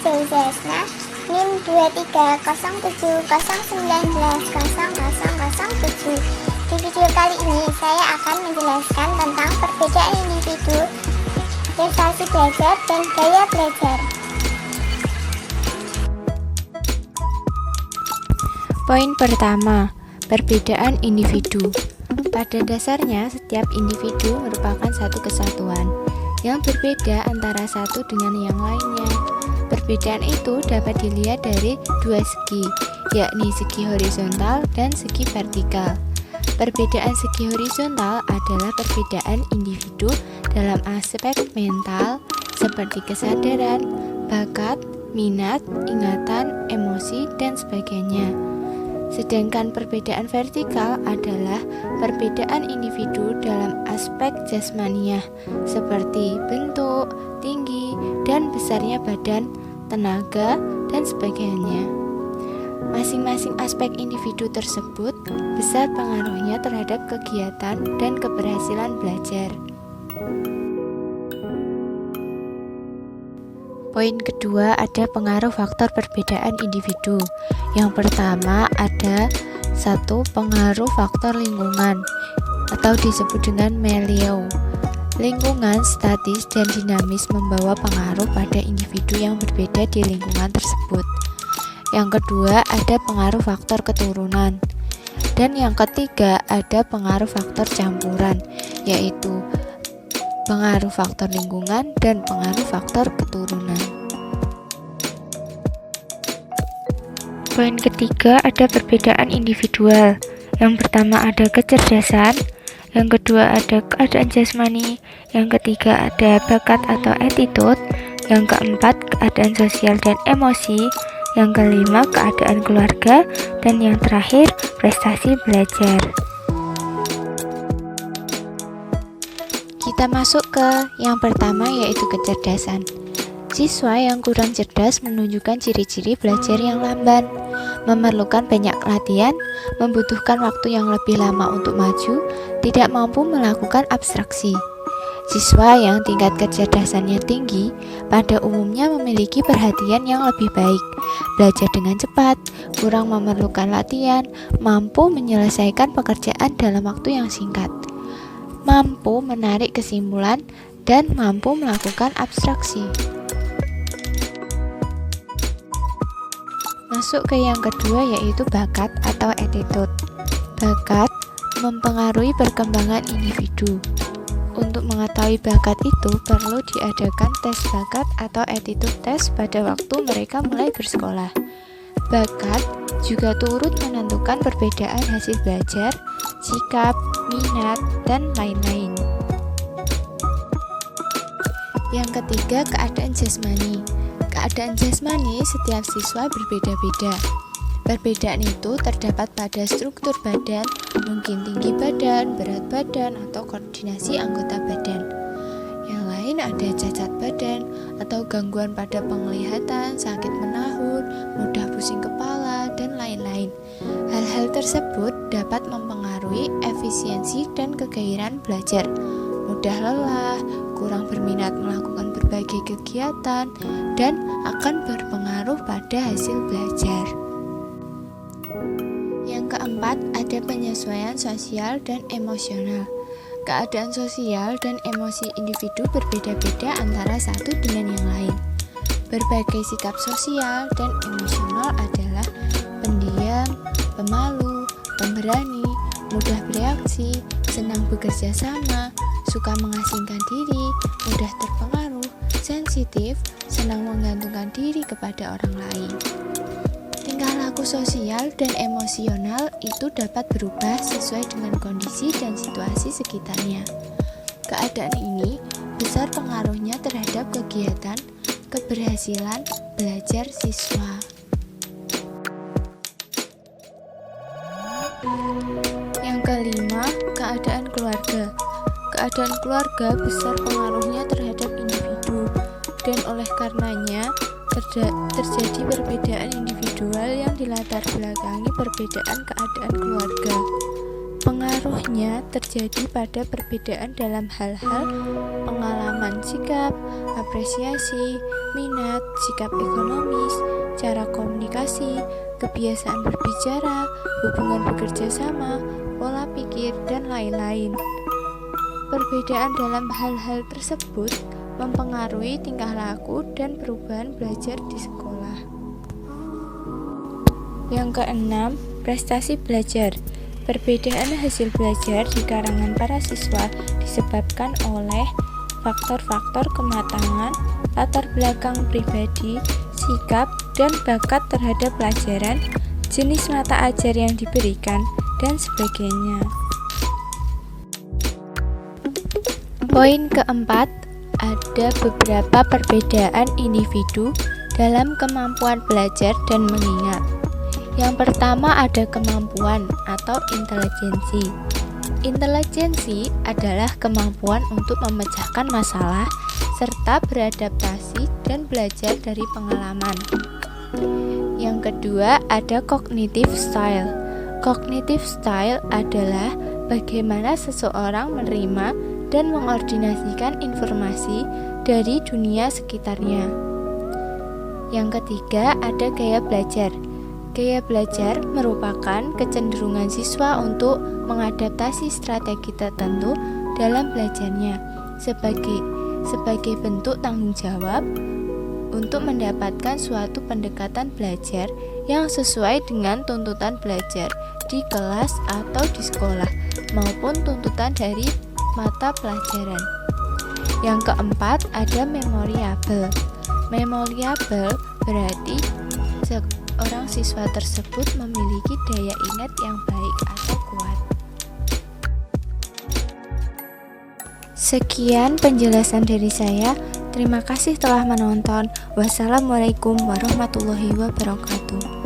Jaizesna NIM 2307019000007. Di video kali ini saya akan menjelaskan tentang perbedaan individu, prestasi belajar, dan gaya belajar. Poin pertama, perbedaan individu. Pada dasarnya, setiap individu merupakan satu kesatuan yang berbeda antara satu dengan yang lainnya. Perbedaan itu dapat dilihat dari dua segi, yakni segi horizontal dan segi vertikal. Perbedaan segi horizontal adalah perbedaan individu dalam aspek mental seperti kesadaran, bakat, minat, ingatan, emosi, dan sebagainya. Sedangkan perbedaan vertikal adalah perbedaan individu dalam aspek jasmaniah seperti bentuk, tinggi, dan besarnya badan, tenaga, dan sebagainya. Masing-masing aspek individu tersebut besar pengaruhnya terhadap kegiatan dan keberhasilan belajar. Poin kedua, ada pengaruh faktor perbedaan individu. Yang pertama ada satu, pengaruh faktor lingkungan atau disebut dengan milieu. Lingkungan statis dan dinamis membawa pengaruh pada individu yang berbeda di lingkungan tersebut. Yang kedua ada pengaruh faktor keturunan. Dan yang ketiga ada pengaruh faktor campuran, yaitu pengaruh faktor lingkungan dan pengaruh faktor keturunan. Poin ketiga ada perbedaan individual. Yang pertama ada kecerdasan, yang kedua ada keadaan jasmani, yang ketiga ada bakat atau attitude, yang keempat keadaan sosial dan emosi, yang kelima keadaan keluarga, dan yang terakhir prestasi belajar. Kita masuk ke yang pertama, yaitu kecerdasan. Siswa yang kurang cerdas menunjukkan ciri-ciri belajar yang lamban, memerlukan banyak latihan, membutuhkan waktu yang lebih lama untuk maju, tidak mampu melakukan abstraksi. Siswa yang tingkat kecerdasannya tinggi pada umumnya memiliki perhatian yang lebih baik, belajar dengan cepat, kurang memerlukan latihan, mampu menyelesaikan pekerjaan dalam waktu yang singkat, mampu menarik kesimpulan, dan mampu melakukan abstraksi. Masuk ke yang kedua, yaitu bakat atau attitude. Bakat mempengaruhi perkembangan individu. Untuk mengetahui bakat itu perlu diadakan tes bakat atau attitude test pada waktu mereka mulai bersekolah. Bakat juga turut menentukan perbedaan hasil belajar, sikap, minat, dan lain-lain. Yang ketiga, keadaan jasmani. Keadaan jasmani setiap siswa berbeda-beda. Perbedaan itu terdapat pada struktur badan, mungkin tinggi badan, berat badan, atau koordinasi anggota badan. Yang lain ada cacat badan atau gangguan pada penglihatan, sakit menahun, mudah pusing kepala, dan lain-lain. Hal-hal tersebut dapat mempengaruhi efisiensi dan kegairahan belajar, mudah lelah, kurang berminat melakukan berbagai kegiatan, dan akan berpengaruh pada hasil belajar. Yang keempat, ada penyesuaian sosial dan emosional. Keadaan sosial dan emosi individu berbeda-beda antara satu dengan yang lain. Berbagai sikap sosial dan emosional adalah pendiam, pemalu, pemberani, mudah bereaksi, senang bekerja sama, suka mengasingkan diri, mudah terpengaruh, sensitif, senang menggantungkan diri kepada orang lain. Tingkah laku sosial dan emosional itu dapat berubah sesuai dengan kondisi dan situasi sekitarnya. Keadaan ini besar pengaruhnya terhadap kegiatan, keberhasilan belajar siswa. Yang kelima, keadaan keluarga. Keadaan keluarga besar pengaruhnya terhadap individu, dan oleh karenanya terjadi perbedaan individual yang dilatar belakangi perbedaan keadaan keluarga. Pengaruhnya terjadi pada perbedaan dalam hal-hal pengalaman sikap, apresiasi, minat, sikap ekonomis, cara komunikasi, kebiasaan berbicara, hubungan bekerja sama, pola pikir, dan lain-lain. Perbedaan dalam hal-hal tersebut mempengaruhi tingkah laku dan perubahan belajar di sekolah. Yang keenam, prestasi belajar. Perbedaan hasil belajar di kalangan para siswa disebabkan oleh faktor-faktor kematangan, latar belakang pribadi, sikap, dan bakat terhadap pelajaran, jenis mata ajar yang diberikan, dan sebagainya. Poin keempat, ada beberapa perbedaan individu dalam kemampuan belajar dan mengingat. Yang pertama ada kemampuan atau intelijensi. Intelijensi adalah kemampuan untuk memecahkan masalah serta beradaptasi dan belajar dari pengalaman. Yang kedua ada cognitive style. Cognitive style adalah bagaimana seseorang menerima dan mengordinasikan informasi dari dunia sekitarnya. Yang ketiga ada gaya belajar. Gaya belajar merupakan kecenderungan siswa untuk mengadaptasi strategi tertentu dalam belajarnya sebagai bentuk tanggung jawab untuk mendapatkan suatu pendekatan belajar yang sesuai dengan tuntutan belajar di kelas atau di sekolah maupun tuntutan dari mata pelajaran. Yang keempat ada memorable. Memorable berarti orang siswa tersebut memiliki daya ingat yang baik atau kuat. Sekian penjelasan dari saya. Terima kasih telah menonton. Wassalamualaikum warahmatullahi wabarakatuh.